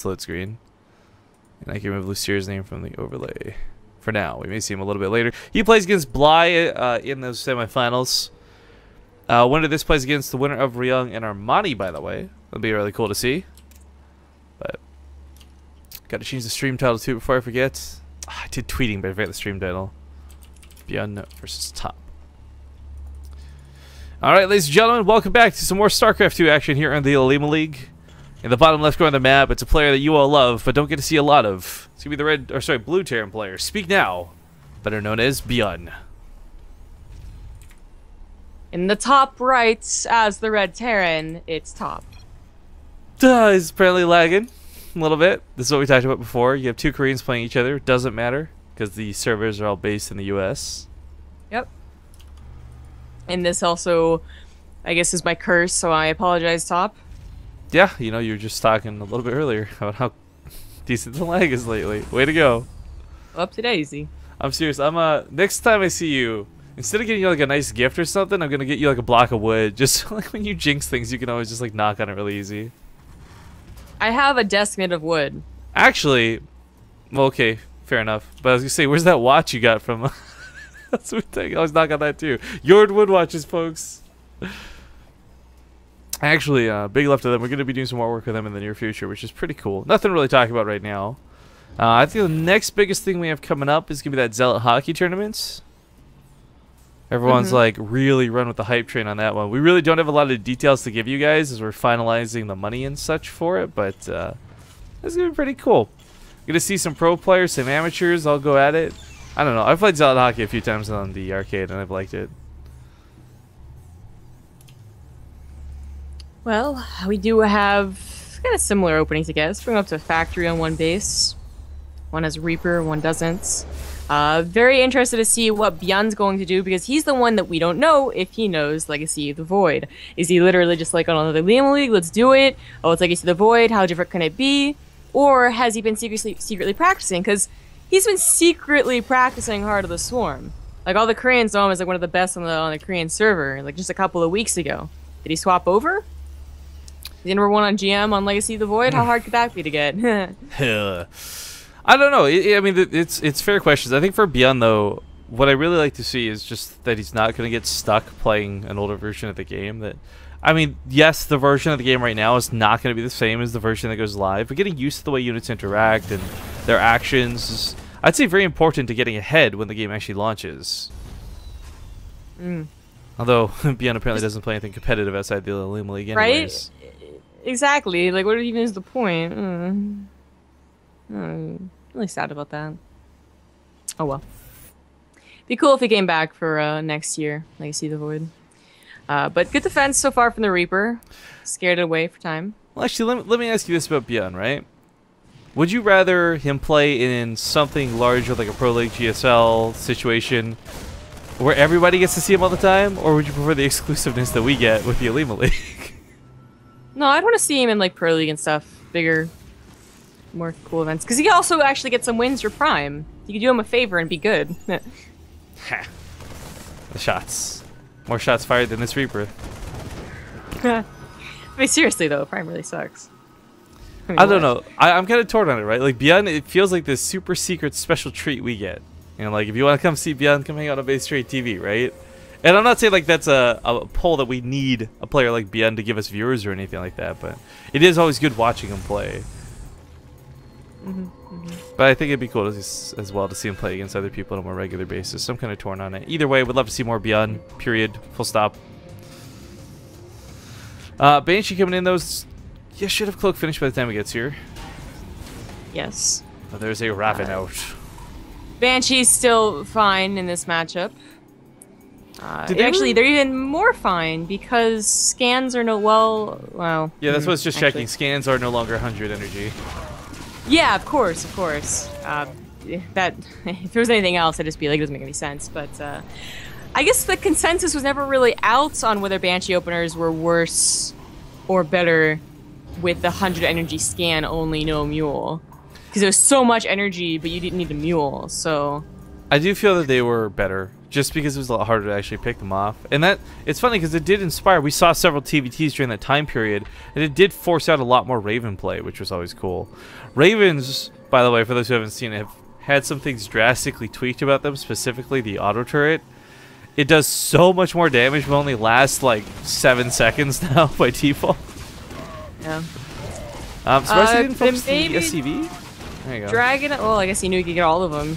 Load screen. And I can remove Lucier's name from the overlay. For now. We may see him a little bit later. He plays against Bly in those semifinals. Winner of this plays against the winner of NMrUUG and Armani, by the way. That'll be really cool to see. But gotta change the stream title too before I forget. I did tweeting, but I forgot the stream title. Byun versus Top. Alright, ladies and gentlemen, welcome back to some more Starcraft 2 action here in the NMrUUG. In the bottom left corner of the map, it's a player that you all love, but don't get to see a lot of. It's gonna be the blue Terran player. Speak Now, better known as Byun. In the top right, as the red Terran, it's Top. He's apparently lagging a little bit. This is what we talked about before. You have two Koreans playing each other. It doesn't matter, because the servers are all based in the US. Yep. And this also, I guess, is my curse, so I apologize, Top. Yeah, you know, you were just talking a little bit earlier about how decent the lag is lately. Way to go. Up to daisy. I'm serious. Next time I see you, instead of getting you like a nice gift or something, I'm gonna get you like a block of wood. Just so, like when you jinx things, you can always just like knock on it really easy. I have a desk made of wood. Actually, well, okay, fair enough. But I was gonna say, where's that watch you got from? That's what I always knock on that too. Yord wood watches, folks. Actually, big love to them. We're going to be doing some more work with them in the near future, which is pretty cool. Nothing to really talk about right now. I think the next biggest thing we have coming up is going to be that Zealot hockey tournament. Everyone's like really run with the hype train on that one. We really don't have a lot of details to give you guys as we're finalizing the money and such for it, but it's going to be pretty cool. Going to see some pro players, some amateurs. I'll go at it. I don't know. I've played Zealot hockey a few times on the arcade, and I've liked it. Well, we do have kind of similar openings, I guess. Bring up to a factory on one base. One has Reaper, one doesn't. Very interested to see what Byun's going to do, because he's the one that we don't know if he knows Legacy of the Void. Is he literally just like, on another NMrUUG, let's do it? Oh, it's Legacy of the Void, how different can it be? Or has he been secretly practicing? Because he's been secretly practicing Heart of the Swarm. Like, all the Koreans know him as like one of the best on the Korean server, like just a couple of weeks ago. Did he swap over? The number one on GM on Legacy of the Void? How hard could that be to get? I don't know. I mean, it's fair questions. I think for Byun, though, what I really like to see is just that he's not going to get stuck playing an older version of the game. That, I mean, yes, the version of the game right now is not going to be the same as the version that goes live, but getting used to the way units interact and their actions is, I'd say, very important to getting ahead when the game actually launches. Although, Byun apparently doesn't play anything competitive outside the NMrUUG anyways. Right? Exactly. Like, what even is the point? Really sad about that. Oh well. Be cool if he came back for next year, Legacy of the Void. But good defense so far from the Reaper. Scared it away for time. Well, actually, let me ask you this about Byun, right? Would you rather him play in something larger like a Pro League GSL situation where everybody gets to see him all the time, or would you prefer the exclusiveness that we get with the NMrUUG? No, I'd want to see him in like Pro League and stuff, bigger, more cool events. Because he could also actually get some wins for Prime. You could do him a favor and be good. Ha! The shots. More shots fired than this Reaper. I mean, seriously though, Prime really sucks. I don't know. I'm kind of torn on it, right? Like, Byun, it feels like this super secret special treat we get. You know, like, if you want to come see Byun, come hang out on Base Trade TV, right? And I'm not saying like that's a poll that we need a player like Byun to give us viewers or anything like that, but it is always good watching him play. But I think it'd be cool as well to see him play against other people on a more regular basis. So I'm kind of torn on it. Either way, we'd love to see more Byun. Period. Full stop. Banshee coming in, though. Yeah, should have Cloak finished by the time he gets here. Yes. Oh, there's a Raven out. Banshee's still fine in this matchup. Actually, they're even more fine because scans are well. Yeah, that's what it's just checking. Scans are no longer 100 energy. Yeah, of course. That if there was anything else, I'd just be like, it doesn't make any sense. But I guess the consensus was never really out on whether Banshee openers were worse or better with the 100 energy scan only, no mule, because there was so much energy, but you didn't need a mule. So I do feel that they were better. just because it was a lot harder to actually pick them off. And that it's funny because it did inspire. We saw several TvTs during that time period, and it did force out a lot more Raven play, which was always cool. Ravens, by the way, for those who haven't seen it, have had some things drastically tweaked about them, specifically the auto turret. It does so much more damage, but only lasts like 7 seconds now by default. Yeah. Surprised they didn't focus the SCV? There you go. Dragon. Well, I guess he knew he could get all of them.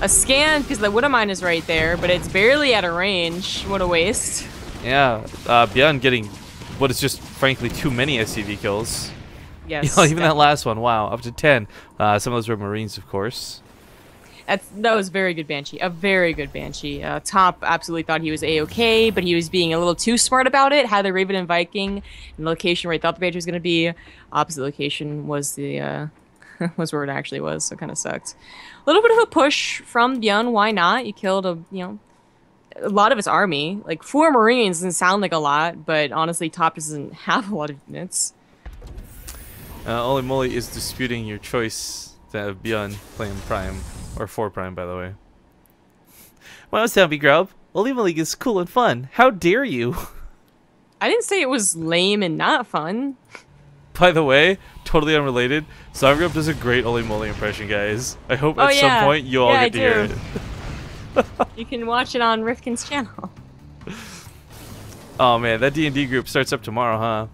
A scan, because the Widowmine is right there, but it's barely out of range. What a waste. Yeah, Byun getting what is just, frankly, too many SCV kills. Yes. You know, even that last one, wow, up to 10. Some of those were Marines, of course. That was very good Banshee. A very good Banshee. Top absolutely thought he was A-okay, but he was being a little too smart about it. Had the Raven and Viking in the location where he thought the Banshee was going to be. Opposite location was the was where it actually was, so it kind of sucked. A little bit of a push from Byun. Why not? You killed a lot of his army. Like 4 Marines doesn't sound like a lot, but honestly, Top doesn't have a lot of units. Oli Moly is disputing your choice to have Byun playing Prime. Or 4 Prime, by the way. Well, Zombie Grub, Oli Moly is cool and fun. How dare you? I didn't say it was lame and not fun. By the way, totally unrelated, Zombie Grub does a great Oli Moly impression, guys. I hope at some point you all get to hear it. You can watch it on Rifkin's channel. Oh man, that D&D group starts up tomorrow, huh?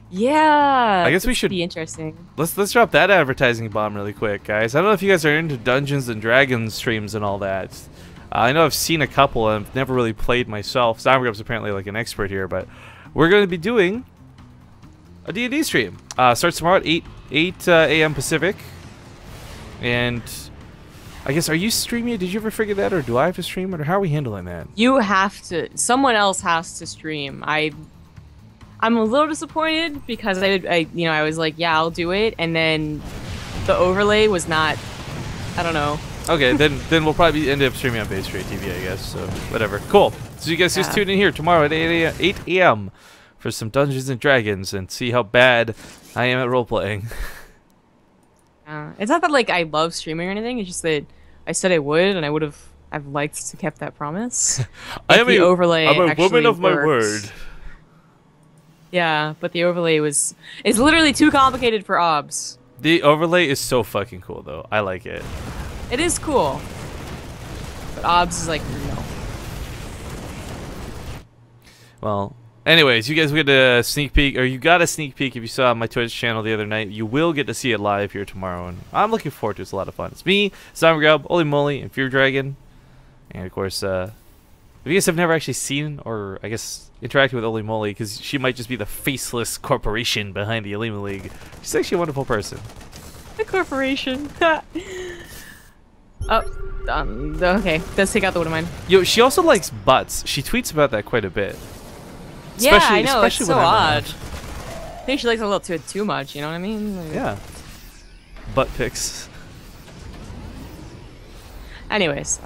Yeah. I guess we should be interesting. Let's drop that advertising bomb really quick, guys. I don't know if you guys are into Dungeons and Dragons streams and all that. I know I've seen a couple and I've never really played myself. Zombie Grub's apparently like an expert here, but we're going to be doing a D&D stream. Starts tomorrow at 8 a.m. Pacific. And I guess, are you streaming it? Did you ever figure that, or do I have to stream it, or how are we handling that? You have to. Someone else has to stream. I'm a little disappointed because I was like, yeah, I'll do it, and then the overlay was not. I don't know. Okay, then we'll probably end up streaming on Bay Straight TV, I guess. So whatever. Cool. So you guys just tune in here tomorrow at 8 a.m. for some Dungeons and Dragons and see how bad I am at role playing. It's not that like I love streaming or anything. It's just that I said I would, and I've liked to kept that promise. I'm the overlay. I'm a woman of my word. Yeah, but the overlay it's literally too complicated for OBS. The overlay is so fucking cool, though. I like it. It is cool. But OBS is like, no. Well, anyways, you guys get a sneak peek, or you got a sneak peek if you saw my Twitch channel the other night. You will get to see it live here tomorrow, and I'm looking forward to it. It's a lot of fun. It's me, Zombie Grub, Oli Moly, and Fear Dragon. And, of course, if you guys have never actually seen, or, I guess, interacted with Oli Moly, because she might just be the faceless corporation behind the Elima League. She's actually a wonderful person. The corporation. Okay. Let's take out the Widowmine. Yo, she also likes butts. She tweets about that quite a bit. Yeah, I know. It's so odd. I think she likes a little too much, you know what I mean? Like, yeah. Butt pics. Anyways,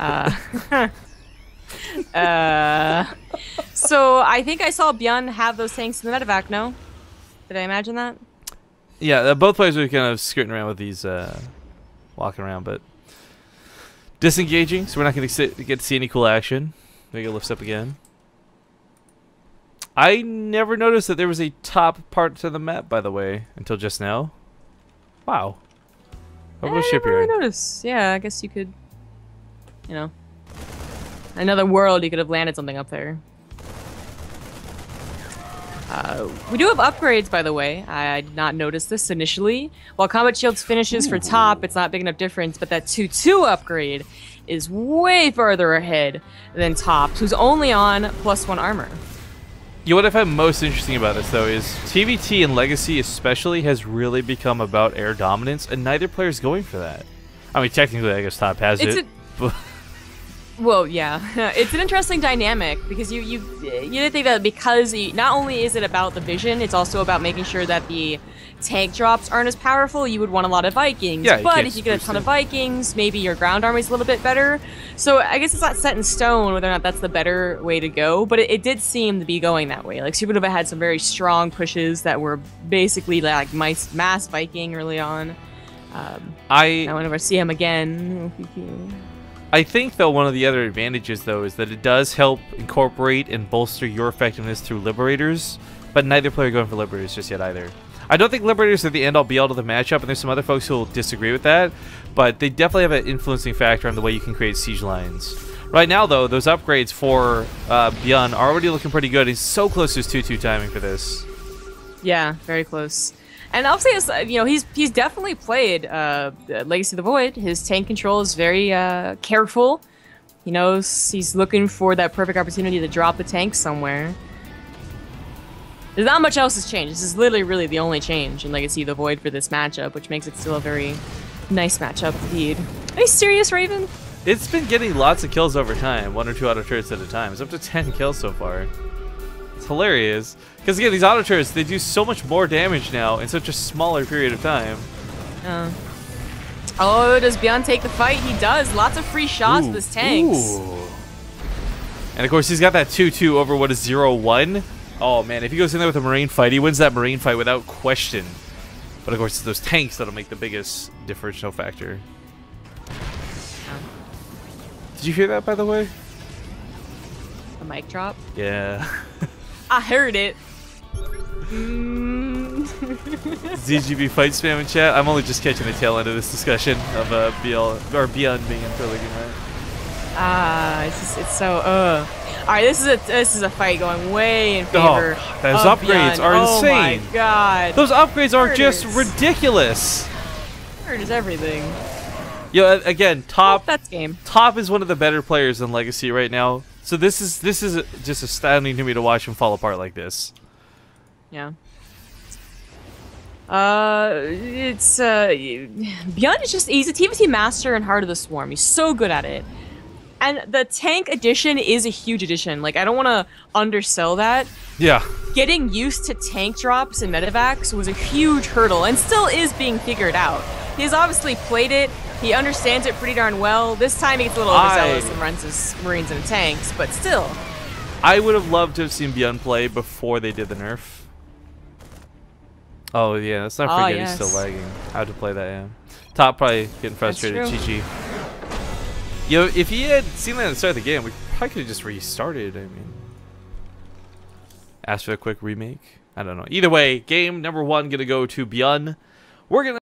so I think I saw Byun have those tanks in the medevac, no? Did I imagine that? Yeah, both players were kind of skirting around with these, walking around, but disengaging, so we're not going to get to see any cool action. Maybe it lifts up again. I never noticed that there was a top part to the map, by the way, until just now. Wow. What ship you're in? I never noticed. Yeah, I guess you could, you know, another world, you could have landed something up there. We do have upgrades, by the way. I did not notice this initially. While Combat Shields finishes for top, it's not big enough difference, but that 2-2 upgrade is way further ahead than Top's, who's only on +1 armor. You know what I find most interesting about this, though, is TvT and Legacy especially has really become about air dominance, and neither player is going for that. I mean, technically, I guess Top has it. Well, yeah. It's an interesting dynamic, because you didn't think that because not only is it about the vision, it's also about making sure that the tank drops aren't as powerful. You would want a lot of Vikings, yeah, but if you get a ton of Vikings, maybe your ground army is a little bit better. So I guess it's not set in stone whether or not that's the better way to go, but it did seem to be going that way. Like Supernova had some very strong pushes that were basically like mass Viking early on. I whenever I see him again. I think, though, one of the other advantages, though, is that it does help incorporate and bolster your effectiveness through Liberators, but neither player going for Liberators just yet either. I don't think Liberators are the end-all be-all to the matchup, and there's some other folks who will disagree with that, but they definitely have an influencing factor on the way you can create siege lines. Right now, though, those upgrades for Byun are already looking pretty good. He's so close to his 2-2 timing for this. Yeah, very close. And I'll say, you know, he's definitely played Legacy of the Void. His tank control is very careful. He knows he's looking for that perfect opportunity to drop the tank somewhere. There's not much else has changed. This is literally really the only change in Legacy of the Void for this matchup, which makes it still a very nice matchup indeed. Are you serious, Raven? It's been getting lots of kills over time, 1 or 2 auto turrets at a time. It's up to 10 kills so far. It's hilarious. Because again, these auto turrets, they do so much more damage now in such a smaller period of time. Oh, does Byun take the fight? He does. Lots of free shots with his tanks. Ooh. And of course, he's got that 2-2 over what is 0-1. Oh man, if he goes in there with a Marine fight, he wins that Marine fight without question. But of course, it's those tanks that'll make the biggest differential factor. Did you hear that, by the way? The mic drop? Yeah. I heard it. ZGB fight spam in chat. I'm only just catching the tail end of this discussion of Byun being in Pro League Unite. It's so All right, this is a fight going way in favor. Oh, those upgrades are insane. Oh my god. Those upgrades are just ridiculous. Third is everything. Yo, again, top. That's game. Top is one of the better players in Legacy right now. So this is just astounding to me to watch him fall apart like this. Yeah. Byun is he's a TvT master in Heart of the Swarm. He's so good at it. And the tank addition is a huge addition. Like, I don't want to undersell that. Yeah. Getting used to tank drops and medevacs was a huge hurdle and still is being figured out. He's obviously played it. He understands it pretty darn well. This time he gets a little overzealous and runs his Marines into tanks, but still. I would have loved to have seen Byun play before they did the nerf. Oh yeah, let's not forget he's still lagging. How to play that, yeah. Top probably getting frustrated. GG. Yo, if he had seen that at the start of the game, we probably could have just restarted. I mean, asked for a quick remake. I don't know. Either way, game number 1 gonna go to Byun. We're gonna